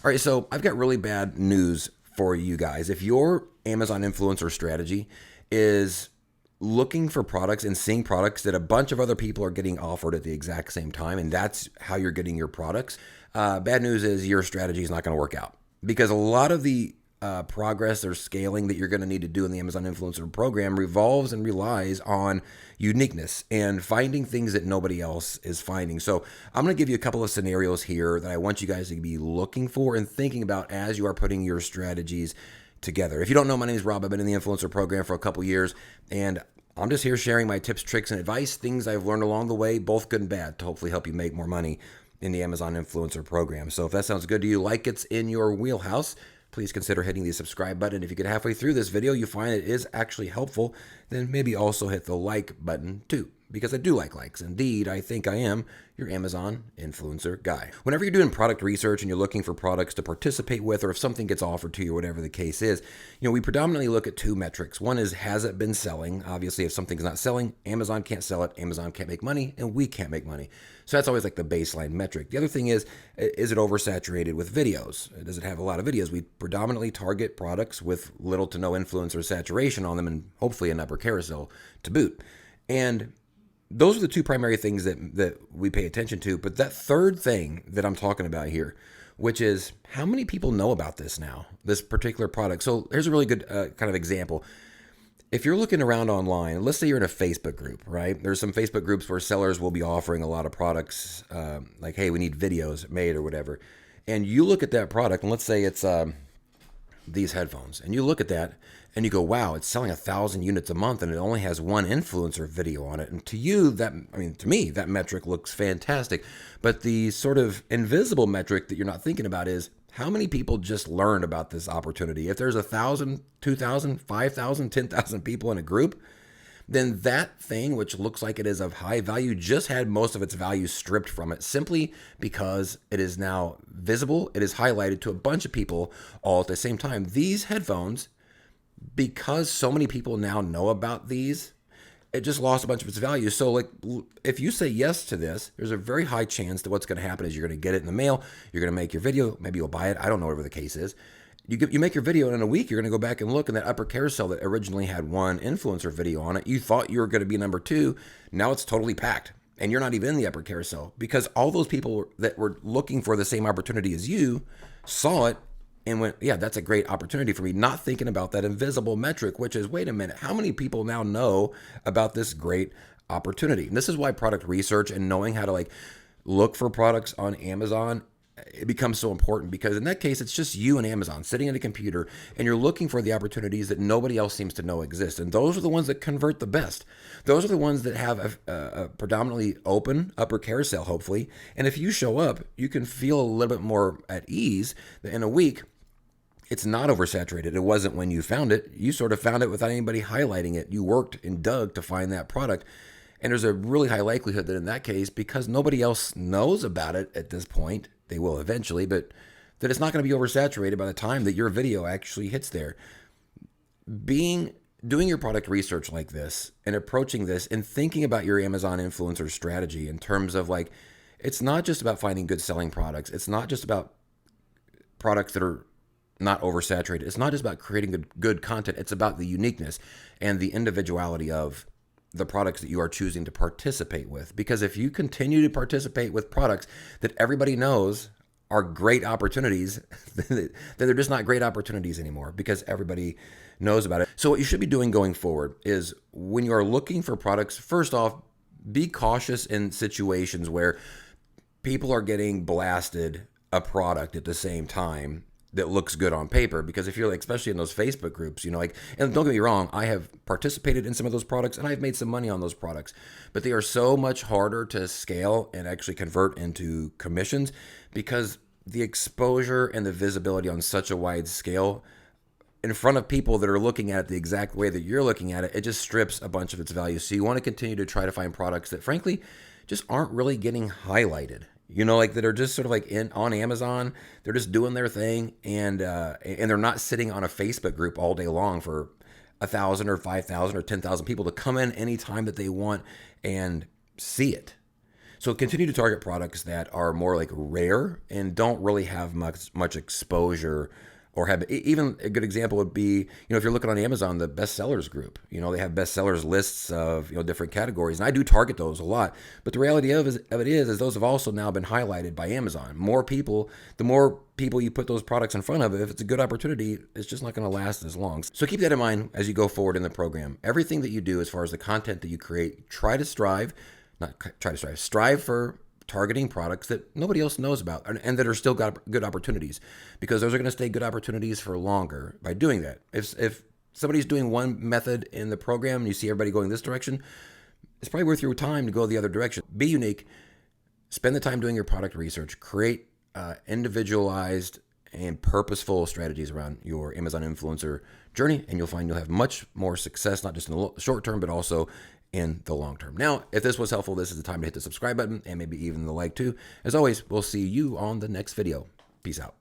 All right, so I've got really bad news for you guys. If your Amazon influencer strategy is looking for products and seeing products that a bunch of other people are getting offered at the exact same time, and that's how you're getting your products, bad news is your strategy is not going to work out because a lot of the progress or scaling that you're going to need to do in the Amazon Influencer program revolves and relies on uniqueness and finding things that nobody else is finding. So I'm going to give you a couple of scenarios here that I want you guys to be looking for and thinking about as you are putting your strategies together. If you don't know, my name is Rob. I've been in the influencer program for a couple years, and I'm just here sharing my tips, tricks, and advice, things I've learned along the way, both good and bad, to hopefully help you make more money in the Amazon Influencer program. So if that sounds good to you, like it's in your wheelhouse, please consider hitting the subscribe button. If you get halfway through this video, you find it is actually helpful, then maybe also hit the like button too, because I do like likes. Indeed, I think I am your Amazon influencer guy. Whenever you're doing product research and you're looking for products to participate with, or if something gets offered to you, or whatever the case is, we predominantly look at two metrics. One is, has it been selling? Obviously, if something's not selling, Amazon can't sell it, Amazon can't make money, and we can't make money. So that's always like the baseline metric. The other thing is it oversaturated with videos? Does it have a lot of videos? We predominantly target products with little to no influence or saturation on them, and hopefully an upper carousel to boot. And those are the two primary things that we pay attention to. But that third thing that I'm talking about here, which is how many people know about this now, this particular product. So here's a really good kind of example. If you're looking around online, let's say you're in a Facebook group, right? There's some Facebook groups where sellers will be offering a lot of products, like, hey, we need videos made or whatever. And you look at that product, and let's say it's these headphones, and you look at that and you go, wow, it's selling 1,000 units a month and it only has one influencer video on it. And to you, to me, that metric looks fantastic. But the sort of invisible metric that you're not thinking about is how many people just learned about this opportunity. If there's 1,000, 2,000, 5,000, 10,000 people in a group, then that thing, which looks like it is of high value, just had most of its value stripped from it simply because it is now visible. It is highlighted to a bunch of people all at the same time. These headphones, because so many people now know about these, it just lost a bunch of its value. So like, if you say yes to this, there's a very high chance that what's going to happen is you're going to get it in the mail. You're going to make your video. Maybe you'll buy it. I don't know, whatever the case is. You make your video, and in a week, you're going to go back and look in that upper carousel that originally had one influencer video on it. You thought you were going to be number two. Now it's totally packed, and you're not even in the upper carousel because all those people that were looking for the same opportunity as you saw it and went, yeah, that's a great opportunity for me, not thinking about that invisible metric, which is, wait a minute, how many people now know about this great opportunity? And this is why product research and knowing how to look for products on Amazon, it becomes so important, because in that case, it's just you and Amazon sitting at a computer and you're looking for the opportunities that nobody else seems to know exist. And those are the ones that convert the best. Those are the ones that have a predominantly open upper carousel, hopefully. And if you show up, you can feel a little bit more at ease that in a week, it's not oversaturated. It wasn't when you found it. You sort of found it without anybody highlighting it. You worked and dug to find that product. And there's a really high likelihood that in that case, because nobody else knows about it at this point, they will eventually, but that it's not going to be oversaturated by the time that your video actually hits there. Doing your product research like this and approaching this and thinking about your Amazon influencer strategy in terms of it's not just about finding good selling products. It's not just about products that are not oversaturated. It's not just about creating good content. It's about the uniqueness and the individuality of the products that you are choosing to participate with. Because if you continue to participate with products that everybody knows are great opportunities, then they're just not great opportunities anymore because everybody knows about it. So what you should be doing going forward is when you are looking for products, first off, be cautious in situations where people are getting blasted a product at the same time that looks good on paper. Because if you're especially in those Facebook groups, and don't get me wrong, I have participated in some of those products and I've made some money on those products, but they are so much harder to scale and actually convert into commissions because the exposure and the visibility on such a wide scale in front of people that are looking at it the exact way that you're looking at it, it just strips a bunch of its value. So you want to continue to try to find products that frankly just aren't really getting highlighted. That are just sort of on Amazon. They're just doing their thing, and they're not sitting on a Facebook group all day long for 1,000 or 5,000 or 10,000 people to come in anytime that they want and see it. So continue to target products that are more like rare and don't really have much exposure, or have even a good example would be, if you're looking on Amazon, the bestsellers group, they have bestsellers lists of, different categories. And I do target those a lot. But the reality of it is those have also now been highlighted by Amazon. The more people you put those products in front of, if it's a good opportunity, it's just not going to last as long. So keep that in mind as you go forward in the program. Everything that you do as far as the content that you create, strive for targeting products that nobody else knows about and that are still got good opportunities, because those are going to stay good opportunities for longer by doing that. If somebody's doing one method in the program and you see everybody going this direction, it's probably worth your time to go the other direction. Be unique. Spend the time doing your product research. Create individualized and purposeful strategies around your Amazon influencer journey, and you'll find you'll have much more success, not just in the short term, but also in the long term. Now, if this was helpful, this is the time to hit the subscribe button and maybe even the like too. As always, we'll see you on the next video. Peace out.